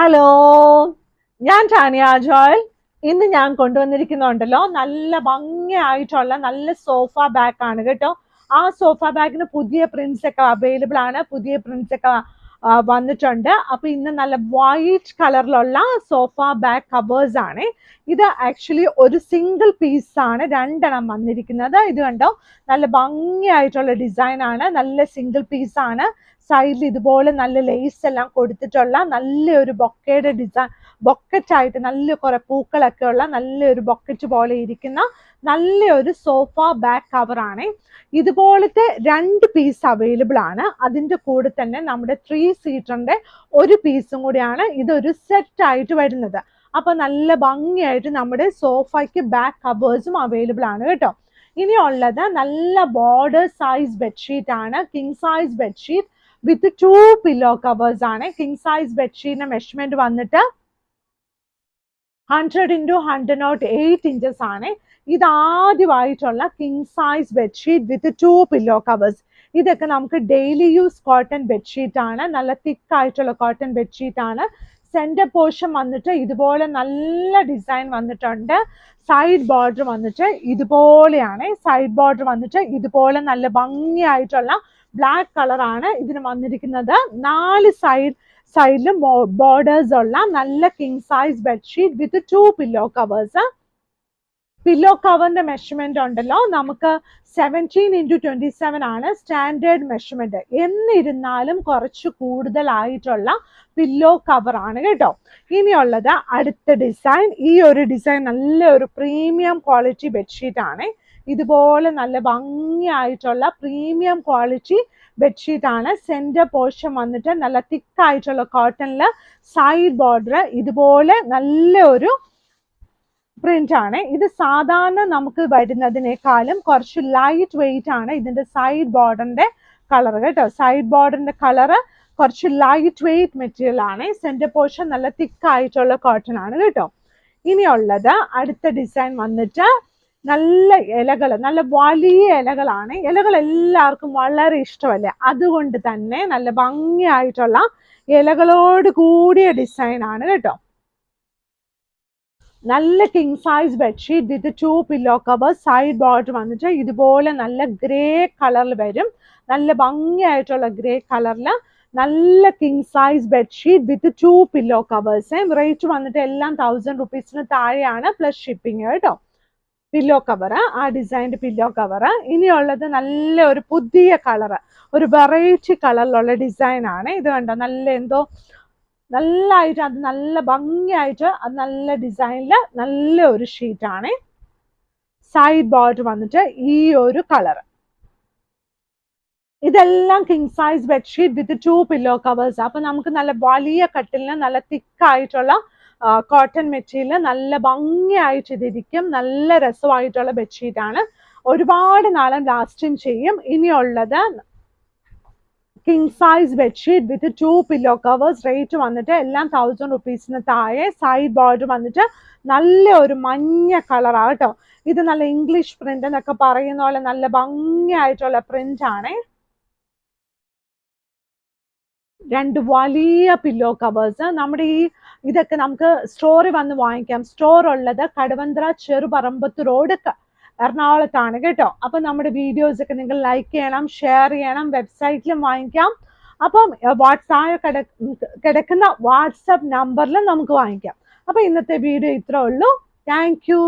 Hello, ഞാൻ Tanya Joel. ഇന്ന് ഞാൻ കൊണ്ടുവന്നിരിക്കുന്നുണ്ടല്ലോ നല്ല ഭംഗിയായിട്ടുള്ള നല്ല സോഫ ബാഗ് ആണ് കേട്ടോ. ആ സോഫ ബാഗിന് പുതിയ പ്രിന്റ്സ് ഒക്കെ അവൈലബിൾ ആണ്, പുതിയ പ്രിന്റ്സ് ഒക്കെ വന്നിട്ടുണ്ട്. അപ്പൊ ഇന്ന് നല്ല വൈറ്റ് കളറിലുള്ള സോഫ ബാഗ് കവേഴ്സ് ആണ്. ഇത് ആക്ച്വലി ഒരു സിംഗിൾ പീസ് ആണ് രണ്ടെണ്ണം വന്നിരിക്കുന്നത്. ഇത് കണ്ടോ, നല്ല ഭംഗിയായിട്ടുള്ള ഡിസൈൻ ആണ്, നല്ല സിംഗിൾ പീസ് ആണ്. സൈഡിൽ ഇതുപോലെ നല്ല ലേസ് എല്ലാം കൊടുത്തിട്ടുള്ള നല്ലൊരു ബൊക്കയുടെ ഡിസൈൻ, ബൊക്കറ്റ് ആയിട്ട് നല്ല കുറെ പൂക്കളൊക്കെ ഉള്ള നല്ലൊരു ബൊക്കറ്റ് പോലെ ഇരിക്കുന്ന നല്ലൊരു സോഫ ബാഗ് കവർ ആണ്. ഇതുപോലത്തെ 2 പീസ് അവൈലബിൾ ആണ്. അതിൻ്റെ കൂടെ തന്നെ നമ്മുടെ 3 സീറ്ററിന്റെ ഒരു പീസും കൂടിയാണ് ഇതൊരു സെറ്റ് ആയിട്ട് വരുന്നത്. അപ്പൊ നല്ല ഭംഗിയായിട്ട് നമ്മുടെ സോഫയ്ക്ക് ബാക്ക് കവേഴ്സും അവൈലബിൾ ആണ് കേട്ടോ. ഇനിയുള്ളത് നല്ല ബോർഡർ സൈസ് ബെഡ്ഷീറ്റ് ആണ്, king size bedsheet with 2 pillow covers ആണ്. കിങ് സൈസ് ബെഡ്ഷീറ്റിന്റെ മെഷർമെന്റ് വന്നിട്ട് 100x108 ഇഞ്ചസ് ആണ്. ഇത് ആദ്യമായിട്ടുള്ള king size bedsheet with 2 pillow covers. ഇതൊക്കെ നമുക്ക് ഡെയിലി യൂസ് കോട്ടൺ ബെഡ്ഷീറ്റ് ആണ്, നല്ല തിക്ക് ആയിട്ടുള്ള കോട്ടൺ ബെഡ്ഷീറ്റ് ആണ്. സെന്റർ പോർഷൻ വന്നിട്ട് ഇതുപോലെ നല്ല ഡിസൈൻ വന്നിട്ടുണ്ട്. സൈഡ് ബോർഡർ വന്നിട്ട് ഇതുപോലെയാണ്. സൈഡ് ബോർഡർ വന്നിട്ട് ഇതുപോലെ നല്ല ഭംഗിയായിട്ടുള്ള ബ്ലാക്ക് കളറാണ് ഇതിന് വന്നിരിക്കുന്നത്. 4 സൈഡിലും ബോർഡേഴ്സ് ഉള്ള നല്ല king size bedsheet with 2 pillow covers. Pillow കവറിന്റെ മെഷർമെന്റ് ഉണ്ടല്ലോ നമുക്ക് 17x27 ആണ് സ്റ്റാൻഡേർഡ് മെഷർമെന്റ്. എന്നിരുന്നാലും കുറച്ച് കൂടുതലായിട്ടുള്ള പില്ലോ കവർ ആണ് കേട്ടോ. ഇനിയുള്ളത് അടുത്ത ഡിസൈൻ. ഈ ഒരു ഡിസൈൻ നല്ലൊരു പ്രീമിയം ക്വാളിറ്റി ബെഡ്ഷീറ്റ് ആണ്. ഇതുപോലെ നല്ല ഭംഗിയായിട്ടുള്ള പ്രീമിയം ക്വാളിറ്റി ബെഡ്ഷീറ്റ് ആണ്. സെന്റർ പോർഷൻ വന്നിട്ട് നല്ല തിക്കായിട്ടുള്ള കോട്ടണില്, സൈഡ് ബോർഡർ ഇതുപോലെ നല്ലൊരു പ്രിന്റ് ആണ്. ഇത് സാധാരണ നമുക്ക് വരുന്നതിനേക്കാളും കുറച്ച് ലൈറ്റ് വെയിറ്റ് ആണ് ഇതിന്റെ സൈഡ് ബോർഡറിന്റെ കളർ കേട്ടോ. സൈഡ് ബോർഡറിന്റെ കളറ് കുറച്ച് ലൈറ്റ് വെയിറ്റ് മെറ്റീരിയൽ ആണ്. സെന്റർ പോർഷൻ നല്ല തിക്കായിട്ടുള്ള കോട്ടൺ ആണ് കേട്ടോ. ഇനിയുള്ളത് അടുത്ത ഡിസൈൻ വന്നിട്ട് നല്ല ഇലകൾ, നല്ല വലിയ ഇലകളാണ്. ഇലകൾ എല്ലാവർക്കും വളരെ ഇഷ്ടമല്ലേ, അതുകൊണ്ട് തന്നെ നല്ല ഭംഗിയായിട്ടുള്ള ഇലകളോട് കൂടിയ ഡിസൈൻ ആണ് കേട്ടോ. നല്ല king size bedsheet with 2 pillow cover. Side border വന്നിട്ട് ഇതുപോലെ നല്ല ഗ്രേ കളറിൽ വരും, നല്ല ഭംഗിയായിട്ടുള്ള ഗ്രേ കളറിൽ നല്ല king size bedsheet with 2 pillow covers. Rate വന്നിട്ട് എല്ലാം 1000 റുപ്പീസിന് താഴെയാണ് പ്ലസ് ഷിപ്പിംഗ് കേട്ടോ. പില്ലോ കവർ, ആ ഡിസൈൻ്റെ പില്ലോ കവർ. ഇനിയുള്ളത് നല്ല ഒരു പുതിയ കളറ്, ഒരു വെറൈറ്റി കളറിലുള്ള ഡിസൈൻ ആണ്. ഇത് കണ്ടോ, നല്ല എന്തോ നല്ലതായിട്ട് അത് നല്ല ഭംഗിയായിട്ട് അത് നല്ല ഡിസൈനില് നല്ല ഒരു ഷീറ്റ് ആണ്. സൈഡ് ബോർഡർ വന്നിട്ട് ഈ ഒരു കളർ. ഇതെല്ലാം king size bedsheet with 2 pillow covers. അപ്പൊ നമുക്ക് നല്ല വലിയ കട്ടിലിന് നല്ല തിക്കായിട്ടുള്ള കോട്ടൺ മെറ്റീരിയൽ നല്ല ഭംഗിയായിട്ട് ഇതിരിക്കും. നല്ല രസമായിട്ടുള്ള ബെഡ്ഷീറ്റ് ആണ്, ഒരുപാട് നാളെ ലാസ്റ്റിംഗ് ചെയ്യും. ഇനിയുള്ളത് king size bedsheet with 2 pillow covers. Rate വന്നിട്ട് എല്ലാം 1000 റുപ്പീസിന് താഴെ. സൈഡ് ബോർഡർ വന്നിട്ട് നല്ല ഒരു മഞ്ഞ കളറാണ് കേട്ടോ. ഇത് നല്ല ഇംഗ്ലീഷ് പ്രിന്റ് എന്നൊക്കെ പറയുന്ന പോലെ നല്ല ഭംഗിയായിട്ടുള്ള പ്രിന്റ് ആണ്. 2 വലിയ പില്ലോ കവേഴ്സ്. നമ്മുടെ ഇതൊക്കെ നമുക്ക് സ്റ്റോറിൽ വന്ന് വാങ്ങിക്കാം. സ്റ്റോർ ഉള്ളത് കടവന്ത്ര ചെറുപറമ്പത്ത് റോഡ് എറണാകുളത്താണ് കേട്ടോ. അപ്പം നമ്മുടെ വീഡിയോസ് ഒക്കെ നിങ്ങൾ ലൈക്ക് ചെയ്യണം, ഷെയർ ചെയ്യണം. വെബ്സൈറ്റിലും വാങ്ങിക്കാം. അപ്പം കിടക്കുന്ന വാട്സപ്പ് നമ്പറിലും നമുക്ക് വാങ്ങിക്കാം. അപ്പം ഇന്നത്തെ വീഡിയോ ഇത്രേ ഉള്ളൂ. Thank you.